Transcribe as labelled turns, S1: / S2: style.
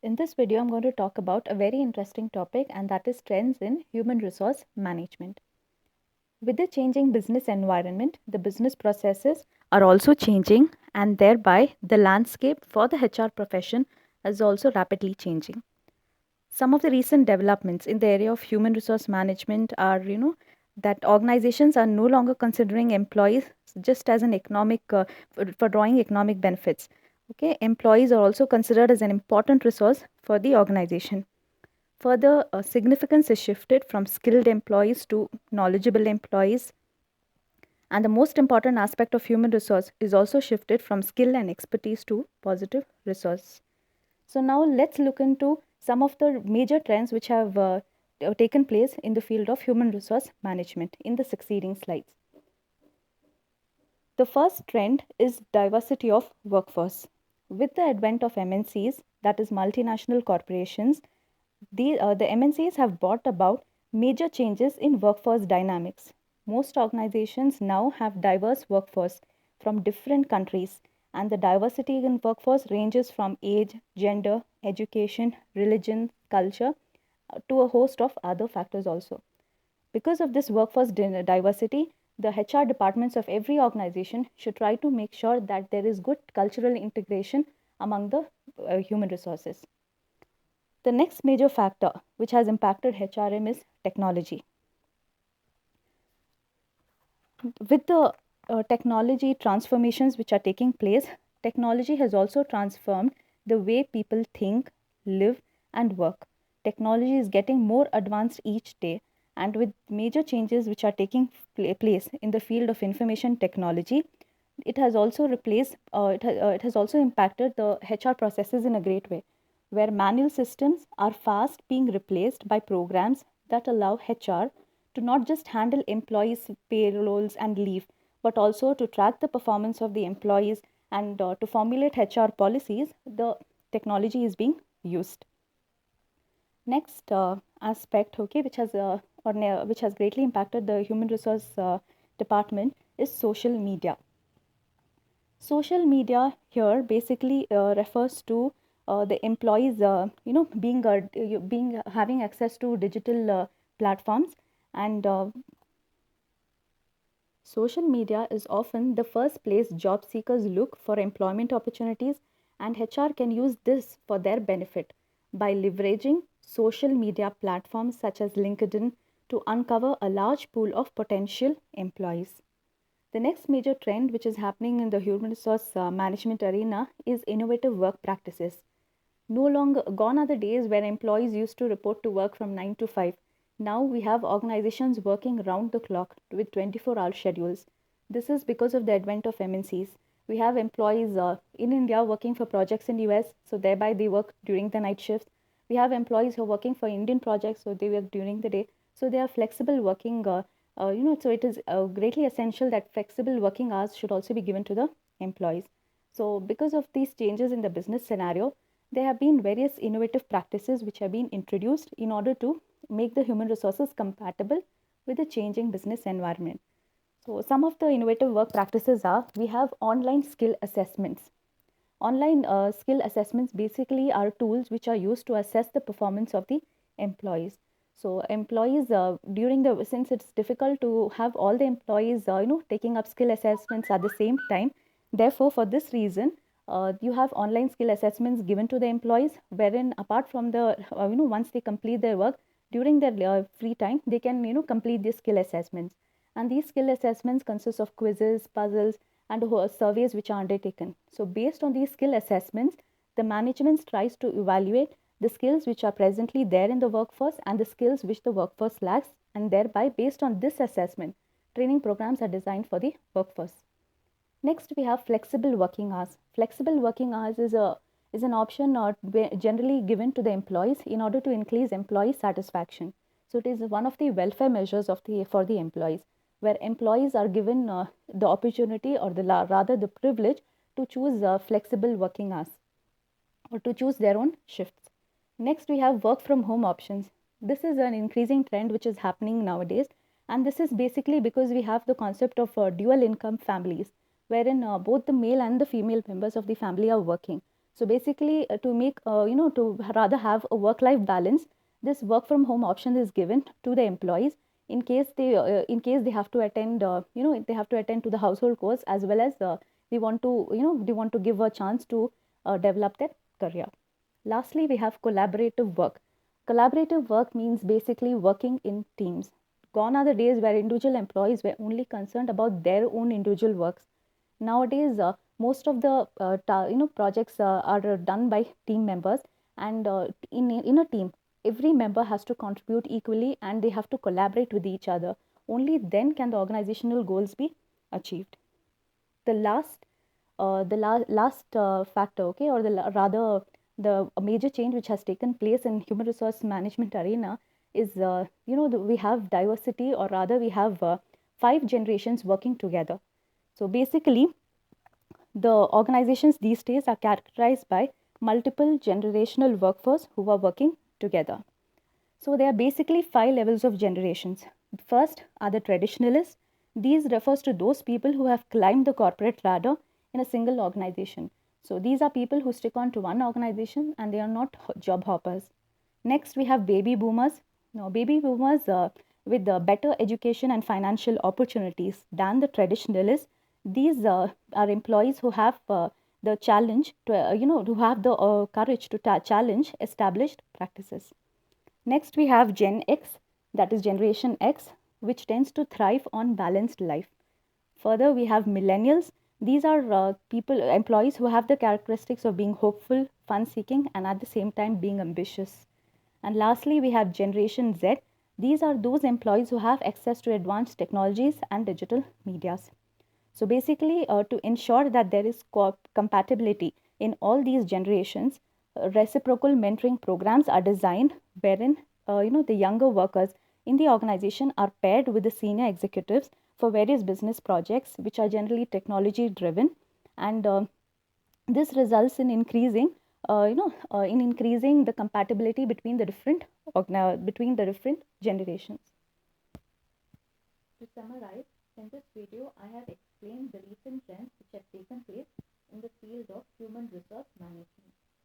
S1: In this video, I'm going to talk about a very interesting topic, and that is trends in human resource management. With the changing business environment, the business processes are also changing, and thereby the landscape for the HR profession is also rapidly changing. Some of the recent developments in the area of human resource management are, that organizations are no longer considering employees just as an economic for drawing economic benefits. Okay, employees are also considered as an important resource for the organization. Further, significance is shifted from skilled employees to knowledgeable employees, and the most important aspect of human resource is also shifted from skill and expertise to positive resource. So now let's look into some of the major trends which have taken place in the field of human resource management in the succeeding slides. The first trend is diversity of workforce. With the advent of MNCs, that is multinational corporations, the MNCs have brought about major changes in workforce dynamics. Most organizations now have diverse workforce from different countries, and the diversity in workforce ranges from age, gender, education, religion, culture, to a host of other factors also. Because of this workforce diversity, the HR departments of every organization should try to make sure that there is good cultural integration among the human resources. The next major factor which has impacted HRM is technology. With the technology transformations which are taking place, technology has also transformed the way people think, live, and work. Technology is getting more advanced each day, and with major changes which are taking place in the field of information technology, it has also it has also impacted the HR processes in a great way, where manual systems are fast being replaced by programs that allow HR to not just handle employees' payrolls and leave, but also to track the performance of the employees and to formulate HR policies. The technology is being used. Next aspect, okay, which has greatly impacted the human resource department is social media. Social media here basically refers to the employees, being having access to digital platforms, and social media is often the first place job seekers look for employment opportunities, and HR can use this for their benefit by leveraging social media platforms such as LinkedIn to uncover a large pool of potential employees. The next major trend which is happening in the human resource management arena is innovative work practices. No longer gone are the days where employees used to report to work from 9 to 5. Now we have organizations working round the clock with 24-hour schedules. This is because of the advent of MNCs. We have employees in India working for projects in US, so thereby they work during the night shifts. We have employees who are working for Indian projects, so they work during the day. So they are flexible working. So it is greatly essential that flexible working hours should also be given to the employees. So because of these changes in the business scenario, there have been various innovative practices which have been introduced in order to make the human resources compatible with the changing business environment. So some of the innovative work practices are: we have online skill assessments. Online skill assessments basically are tools which are used to assess the performance of the employees. So employees during the since it's difficult to have all the employees taking up skill assessments at the same time. Therefore, for this reason, you have online skill assessments given to the employees, wherein apart from the once they complete their work during their free time, they can complete these skill assessments. And these skill assessments consist of quizzes, puzzles, and surveys which are undertaken. So based on these skill assessments, the management tries to evaluate the skills which are presently there in the workforce and the skills which the workforce lacks, and thereby based on this assessment, training programs are designed for the workforce. Next, we have flexible working hours. Flexible working hours is an option generally given to the employees in order to increase employee satisfaction. So it is one of the welfare measures of the for the employees, where employees are given the opportunity, or rather the privilege, to choose flexible working hours or to choose their own shifts. Next, we have work from home options. This is an increasing trend which is happening nowadays, and this is basically because we have the concept of dual income families, wherein both the male and the female members of the family are working. So basically, to make to rather have a work-life balance, this work from home option is given to the employees in case they have to attend they have to attend to the household chores, as well as they want to give a chance to develop their career. Lastly, we have collaborative work. Collaborative work means basically working in teams. Gone are the days where individual employees were only concerned about their own individual works. Nowadays, most of the projects are done by team members, and in a team, every member has to contribute equally, and they have to collaborate with each other. Only then can the organizational goals be achieved. The last factor, okay, or rather the major change which has taken place in human resource management arena is we have diversity, or rather we have 5 generations working together. So basically, the organizations these days are characterized by multiple generational workforce who are working together. So there are basically 5 levels of generations. First are the traditionalists. These refers to those people who have climbed the corporate ladder in a single organization. So these are people who stick on to one organization and they are not job hoppers. Next, we have baby boomers. Now, baby boomers with the better education and financial opportunities than the traditionalists. These are employees who have the challenge to, who have the courage to challenge established practices. Next, we have Gen X, that is Generation X, which tends to thrive on balanced life. Further, we have millennials. These are employees who have the characteristics of being hopeful, fun seeking, and at the same time being ambitious. And lastly, we have Generation Z. These are those employees who have access to advanced technologies and digital medias. So basically, to ensure that there is compatibility in all these generations, reciprocal mentoring programs are designed wherein the younger workers in the organization are paired with the senior executives for various business projects, which are generally technology driven, and this results in increasing the compatibility between the different generations. To summarize, in this video, I have explained the recent trends which have taken place in the field of human resource management.